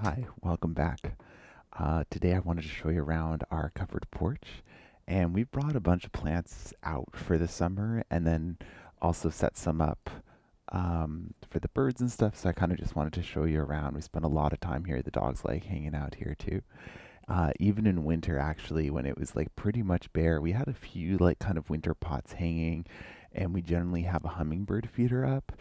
Hi, welcome back. Today I wanted to show you around our covered porch, and we brought a bunch of plants out for the summer and then also set some up for the birds and stuff. So I kind of just wanted to show you around. We spent a lot of time here. The dogs like hanging out here too. Even in winter, actually, when it was like pretty much bare, we had a few like kind of winter pots hanging, and we generally have a hummingbird feeder up.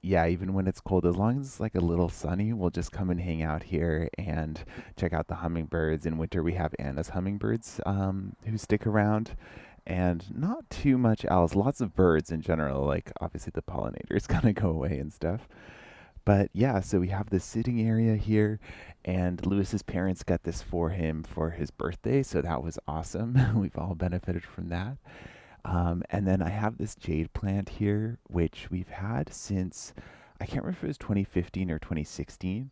Yeah, even when it's cold, as long as it's like a little sunny, we'll just come and hang out here and check out the hummingbirds. In winter, we have Anna's hummingbirds who stick around, and not too much else. Lots of birds in general, like obviously the pollinators kind of go away and stuff. But yeah, so we have this sitting area here, and Lewis's parents got this for him for his birthday, so that was awesome. We've all benefited from that. And then I have this jade plant here, which we've had since I can't remember if it was 2015 or 2016.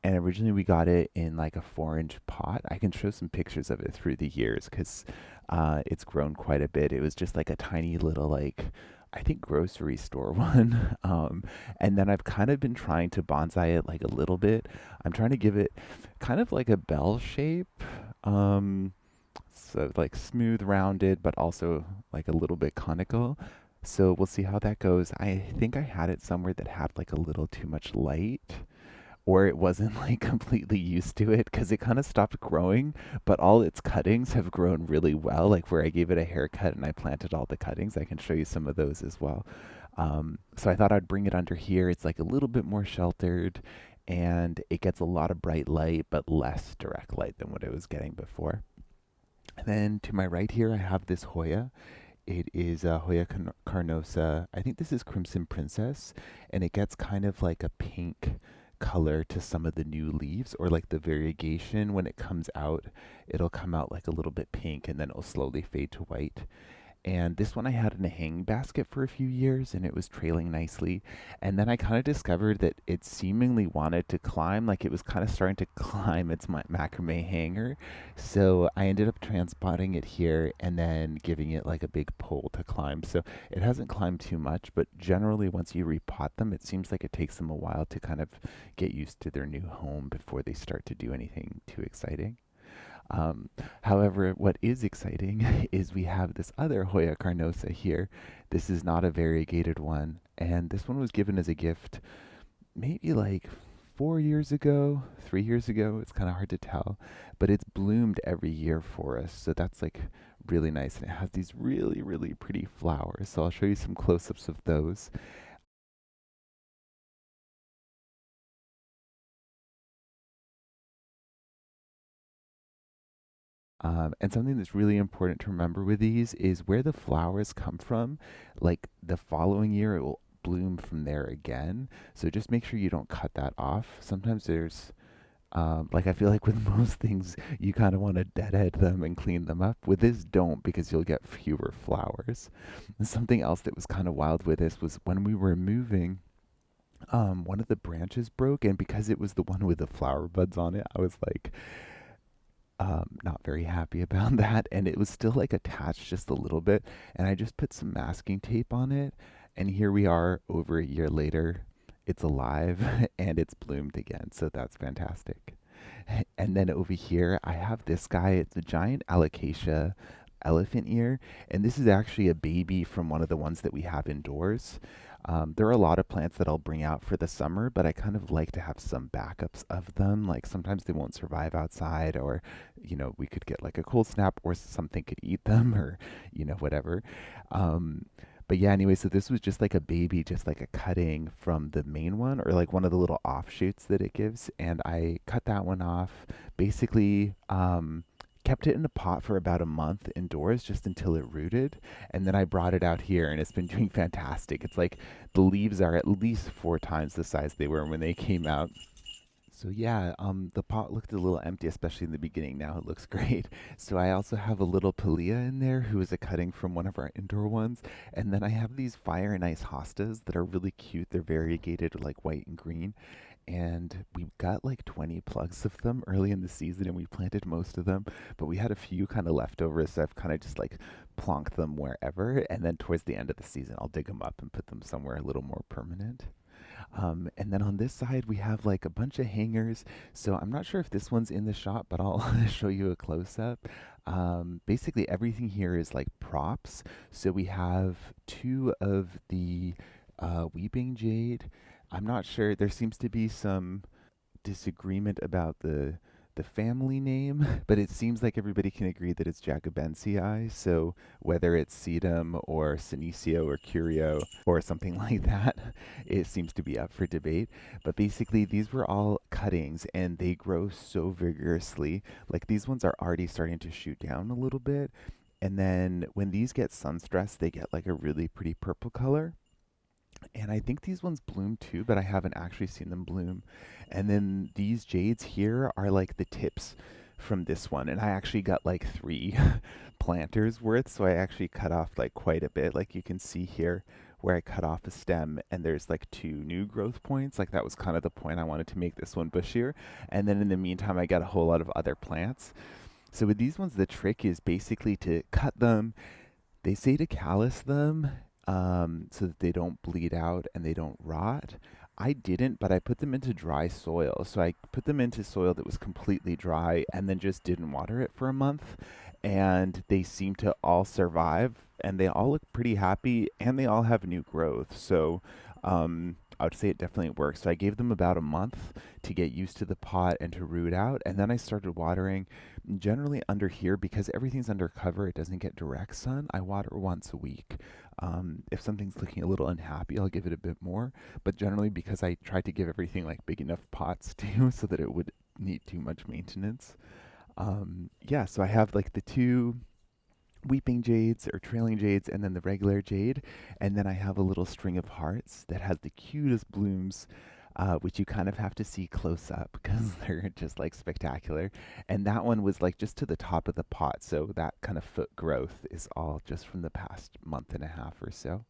And originally we got it in like a 4-inch pot. I can show some pictures of it through the years because it's grown quite a bit. It was just like a tiny little, like, I think grocery store one. And then I've kind of been trying to bonsai it like a little bit. I'm trying to give it kind of like a bell shape. Um, so like smooth, rounded, but also like a little bit conical. So we'll see how that goes. I think I had it somewhere that had like a little too much light, or it wasn't like completely used to it because it kind of stopped growing, but all its cuttings have grown really well. Like where I gave it a haircut and I planted all the cuttings, I can show you some of those as well. So I thought I'd bring it under here. It's like a little bit more sheltered and it gets a lot of bright light, but less direct light than what it was getting before. And then to my right here, I have this Hoya. It is a Hoya carnosa. I think this is Crimson Princess, and it gets kind of like a pink color to some of the new leaves, or like the variegation when it comes out, it'll come out like a little bit pink and then it'll slowly fade to white. And this one I had in a hang basket for a few years and it was trailing nicely. And then I kind of discovered that it seemingly wanted to climb, like it was kind of starting to climb its macrame hanger. So I ended up transpotting it here and then giving it like a big pole to climb. So it hasn't climbed too much, but generally once you repot them, it seems like it takes them a while to kind of get used to their new home before they start to do anything too exciting. Um, However, what is exciting is we have this other Hoya carnosa here. This is not a variegated one, and this one was given as a gift maybe like 4 years ago, 3 years ago. It's kind of hard to tell, but it's bloomed every year for us, so that's like really nice. And it has these really, really pretty flowers. So I'll show you some close-ups of those. And something that's really important to remember with these is where the flowers come from. Like the following year, it will bloom from there again. So just make sure you don't cut that off. Sometimes there's, like I feel like with most things, you kind of want to deadhead them and clean them up. With this, don't because you'll get fewer flowers. And something else that was kind of wild with this was when we were moving. One of the branches broke, and because it was the one with the flower buds on it, I was like, not very happy about that. And it was still like attached just a little bit. And I just put some masking tape on it. And here we are over a year later. It's alive and it's bloomed again. So that's fantastic. And then over here, I have this guy. It's a giant Alocasia elephant ear. And this is actually a baby from one of the ones that we have indoors. There are a lot of plants that I'll bring out for the summer, but I kind of like to have some backups of them. Like sometimes they won't survive outside, or, we could get like a cold snap or something could eat them, or, whatever. Um, but yeah, anyway, so this was just like a baby, just like a cutting from the main one, or like one of the little offshoots that it gives. And I cut that one off. Basically, kept it in a pot for about a month indoors just until it rooted. And then I brought it out here and it's been doing fantastic. It's like the leaves are at least 4 times the size they were when they came out. So yeah, the pot looked a little empty, especially in the beginning. Now it looks great. So I also have a little Palea in there who is a cutting from one of our indoor ones. And then I have these fire and ice hostas that are really cute. They're variegated like white and green. and we got like 20 plugs of them early in the season, and we planted most of them, but we had a few kind of leftovers, so I've kind of just like plonked them wherever, and then towards the end of the season, I'll dig them up and put them somewhere a little more permanent. And then on this side, we have like a bunch of hangers. So I'm not sure if this one's in the shop, but I'll show you a close up. Basically, everything here is like props. So we have two of the Weeping Jade. I'm not sure. There seems to be some disagreement about the family name, but it seems like everybody can agree that it's Jacobensii. So whether it's Sedum or Senecio or Curio or something like that, it seems to be up for debate. But basically, these were all cuttings, and they grow so vigorously. Like these ones are already starting to shoot down a little bit. And then when these get sun stressed, they get like a really pretty purple color. And I think these ones bloom too, but I haven't actually seen them bloom. And then these jades here are like the tips from this one. And I actually got like three planters worth. So I actually cut off like quite a bit. Like you can see here where I cut off a stem and there's like two new growth points. Like that was kind of the point I wanted to make this one bushier. And then in the meantime, I got a whole lot of other plants. So with these ones, the trick is basically to cut them. They say to callus them so that they don't bleed out and they don't rot. I didn't, but I put them into dry soil. So I put them into soil that was completely dry and then just didn't water it for a month. And they seem to all survive and they all look pretty happy and they all have new growth. So I would say it definitely works. So I gave them about a month to get used to the pot and to root out. And then I started watering generally under here because everything's under cover. It doesn't get direct sun. I water once a week. If something's looking a little unhappy, I'll give it a bit more. But generally, because I tried to give everything like big enough pots too, so that it would need too much maintenance. Yeah, so I have like the two weeping jades or trailing jades and then the regular jade, and then I have a little string of hearts that has the cutest blooms, which you kind of have to see close up because they're just like spectacular. And that one was like just to the top of the pot, so that kind of foot growth is all just from the past month and a half or so.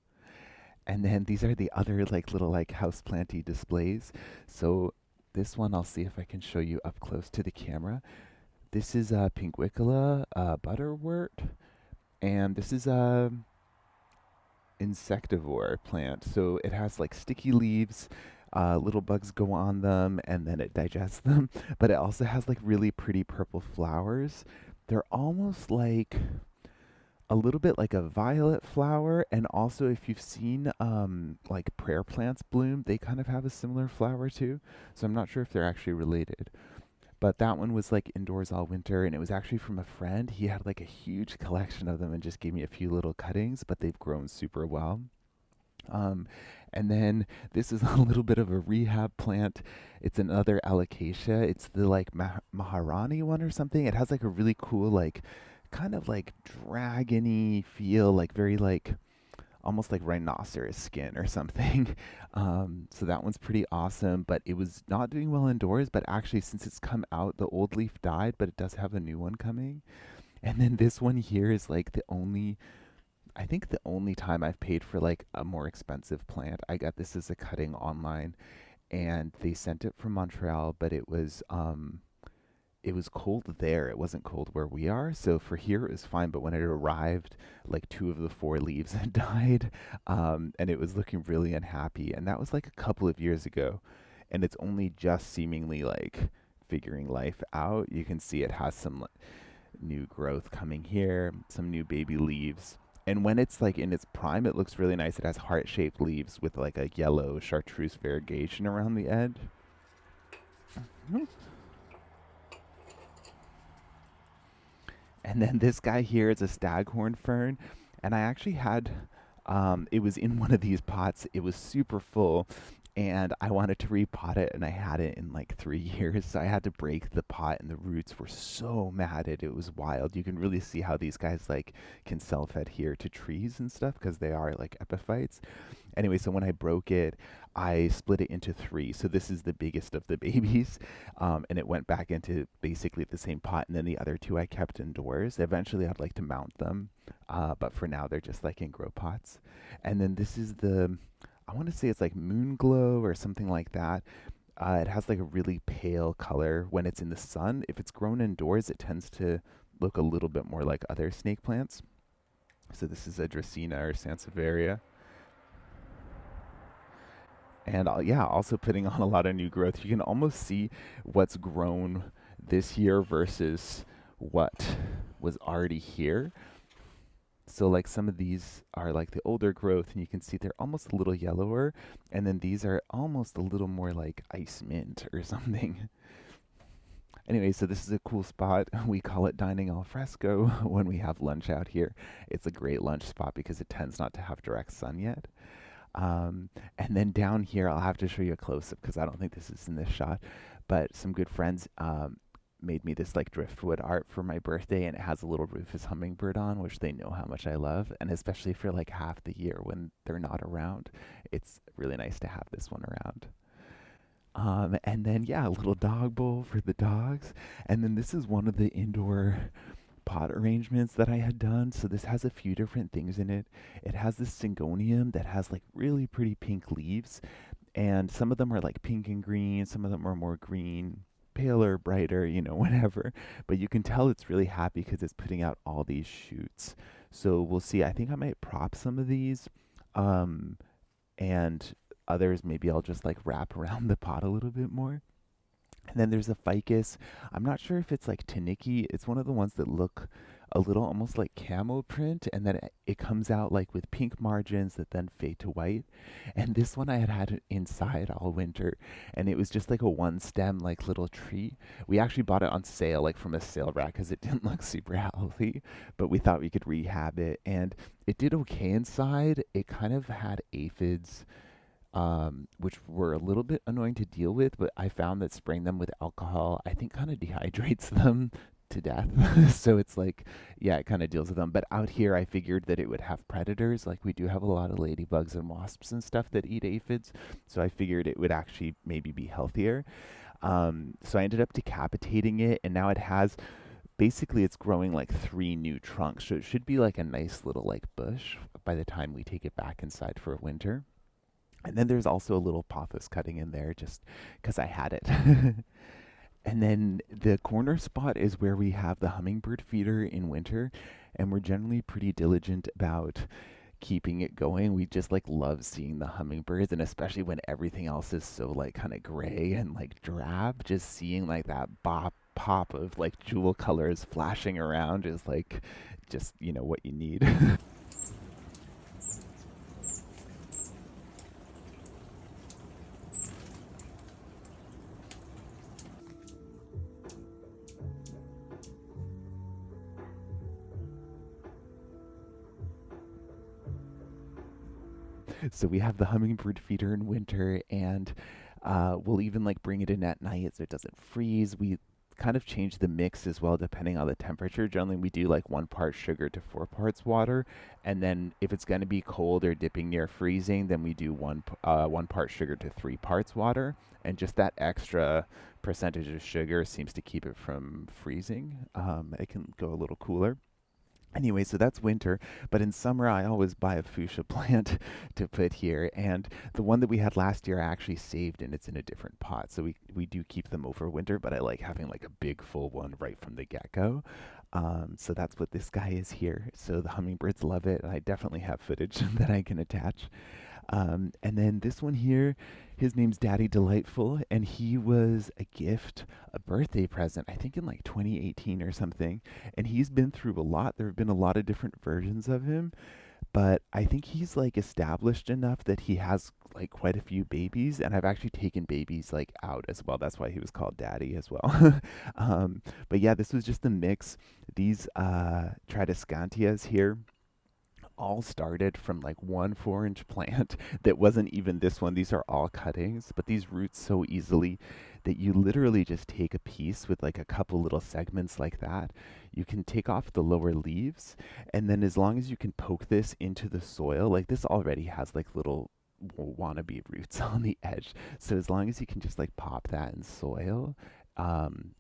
And then these are the other like little like houseplanty displays. So this one I'll see if I can show you up close to the camera. This is Pinguicula butterwort, and this is a insectivore plant. So it has like sticky leaves, little bugs go on them, and then it digests them. But it also has like really pretty purple flowers. They're almost like a little bit like a violet flower, and also if you've seen like prayer plants bloom, they kind of have a similar flower too. So I'm not sure if they're actually related. But that one was like indoors all winter, and it was actually from a friend. He had like a huge collection of them and just gave me a few little cuttings, but they've grown super well. Um, and then this is a little bit of a rehab plant. It's another Alocasia. It's the like Maharani one or something. It has like a really cool, like kind of like dragony feel, like very like almost like rhinoceros skin or something. So that one's pretty awesome, but it was not doing well indoors. But actually, since it's come out, the old leaf died, but it does have a new one coming. And then this one here is like the only, I think the only time I've paid for like a more expensive plant. I got this as a cutting online, and they sent it from Montreal, but it was cold there. It wasn't cold where we are. So for here, it was fine. But when it arrived, like two of the four leaves had died. And it was looking really unhappy. And that was like a couple of years ago. And it's only just seemingly like figuring life out. You can see it has some new growth coming here, some new baby leaves. And when it's like in its prime, it looks really nice. It has heart-shaped leaves with like a yellow chartreuse variegation around the edge. And then this guy here is a staghorn fern. And I actually had, it was in one of these pots. It was super full. And I wanted to repot it, and I had it in like 3 years. So I had to break the pot, and the roots were so matted. It was wild. You can really see how these guys like can self-adhere to trees and stuff because they are like epiphytes. Anyway, so when I broke it, I split it into three. So this is the biggest of the babies, and it went back into basically the same pot. And then the other two I kept indoors. Eventually, I'd like to mount them, but for now, they're just like in grow pots. And then this is the, I want to say it's like moon glow or something like that. It has like a really pale color when it's in the sun. If it's grown indoors, it tends to look a little bit more like other snake plants. So this is a Dracaena or Sansevieria. And yeah, also putting on a lot of new growth. You can almost see what's grown this year versus what was already here. So like some of these are like the older growth, and you can see they're almost a little yellower, and then these are almost a little more like ice mint or something. Anyway, so this is a cool spot. We call it dining al fresco when we have lunch out here. It's a great lunch spot because it tends not to have direct sun yet. And then down here, I'll have to show you a close up because I don't think this is in this shot. But some good friends made me this like driftwood art for my birthday, and it has a little Rufus hummingbird on, which they know how much I love. And especially for like half the year when they're not around, it's really nice to have this one around. And then, yeah, a little dog bowl for the dogs. And then this is one of the indoor pot arrangements that I had done. So this has a few different things in it. It has this syngonium that has like really pretty pink leaves, and some of them are like pink and green, some of them are more green, paler, brighter, whatever. But you can tell it's really happy because it's putting out all these shoots. So we'll see. I think I might prop some of these. Um, and others maybe I'll just like wrap around the pot a little bit more. And then there's a ficus. I'm not sure if it's like Taniki. It's one of the ones that look a little almost like camo print, and then it comes out like with pink margins that then fade to white. And this one I had had it inside all winter, and it was just like a one stem like little tree. We actually bought it on sale, like from a sale rack, because it didn't look super healthy, but we thought we could rehab it, and it did okay inside. It kind of had aphids, which were a little bit annoying to deal with, but I found that spraying them with alcohol, I think, kind of dehydrates them to death. So it's like, yeah, it kind of deals with them. But out here, I figured that it would have predators. Like we do have a lot of ladybugs and wasps and stuff that eat aphids. So I figured it would actually maybe be healthier. So I ended up decapitating it, and now it has basically it's growing like three new trunks. So it should be like a nice little like bush by the time we take it back inside for winter. And then there's also a little pothos cutting in there just because I had it. And then the corner spot is where we have the hummingbird feeder in winter, and we're generally pretty diligent about keeping it going. We just like love seeing the hummingbirds, and especially when everything else is so like kind of gray and like drab, just seeing like that pop of like jewel colors flashing around is like just, what you need. So we have the hummingbird feeder in winter, and we'll even like bring it in at night so it doesn't freeze. We kind of change the mix as well depending on the temperature. Generally, we do like 1 part sugar to 4 parts water, and then if it's going to be cold or dipping near freezing, then we do 1 part sugar to 3 parts water, and just that extra percentage of sugar seems to keep it from freezing. It can go a little cooler. Anyway, so that's winter, but in summer I always buy a fuchsia plant to put here, and the one that we had last year I actually saved, and it's in a different pot, so we do keep them over winter, but I like having like a big full one right from the get-go. So that's what this guy is here. So the hummingbirds love it, and I definitely have footage that I can attach. And then this one here, his name's Daddy Delightful, and he was a gift, a birthday present, I think in like 2018 or something. And he's been through a lot. There have been a lot of different versions of him, but I think he's like established enough that he has like quite a few babies, and I've actually taken babies like out as well. That's why he was called Daddy as well. But yeah, this was just a mix. These Tradescantias here all started from like one 4-inch plant that wasn't even this one. These are all cuttings, but these root so easily that you literally just take a piece with like a couple little segments like that. You can take off the lower leaves, and then as long as you can poke this into the soil, like this already has like little wannabe roots on the edge. So as long as you can just like pop that in soil,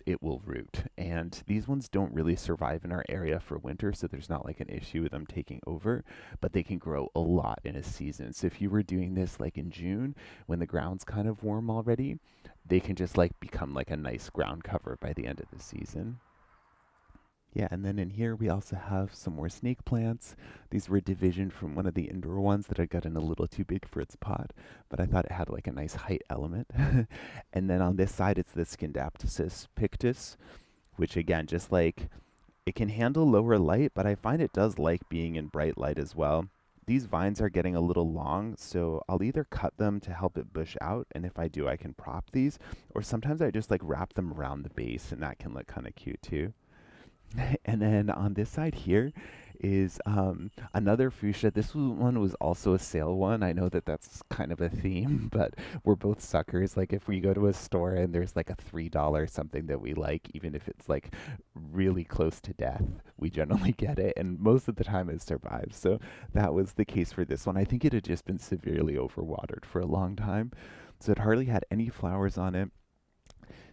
it will root. And these ones don't really survive in our area for winter, so there's not like an issue with them taking over, but they can grow a lot in a season. So if you were doing this like in June when the ground's kind of warm already, they can just like become like a nice ground cover by the end of the season. Yeah, and then in here we also have some more snake plants. These were a division from one of the indoor ones that had gotten a little too big for its pot, but I thought it had like a nice height element. And then on this side it's the Scindapsus pictus, which again, just like it can handle lower light, but I find it does like being in bright light as well. These vines are getting a little long, so I'll either cut them to help it bush out, and if I do, I can prop these, or sometimes I just like wrap them around the base, and that can look kind of cute too. And then on this side here is another fuchsia. One was also a sale one. I know that that's kind of a theme, but we're both suckers. Like if we go to a store and there's like a $3 something that we like, even if it's like really close to death, we generally get it. And most of the time it survives. So that was the case for this one. I think it had just been severely overwatered for a long time. So it hardly had any flowers on it.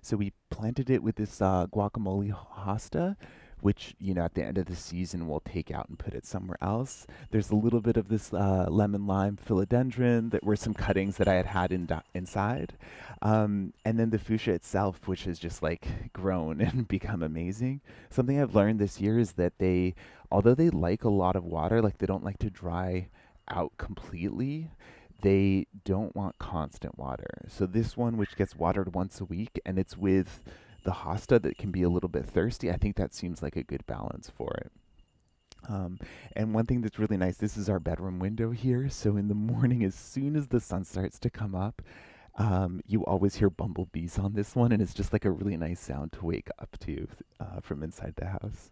So we planted it with this guacamole hosta, which, you know, at the end of the season we'll take out and put it somewhere else. There's a little bit of this lemon lime philodendron that were some cuttings that I had inside. And then the fuchsia itself, which has just like grown and become amazing. Something I've learned this year is that although they like a lot of water, like they don't like to dry out completely, they don't want constant water. So this one, which gets watered once a week, and it's with the hosta that can be a little bit thirsty, I think that seems like a good balance for it. Um, and one thing that's really nice, this is our bedroom window here. So in the morning, as soon as the sun starts to come up, you always hear bumblebees on this one, and it's just like a really nice sound to wake up to from inside the house.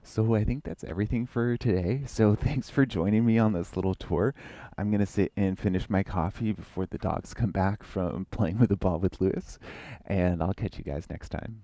So I think that's everything for today. So thanks for joining me on this little tour. I'm going to sit and finish my coffee before the dogs come back from playing with the ball with Lewis, and I'll catch you guys next time.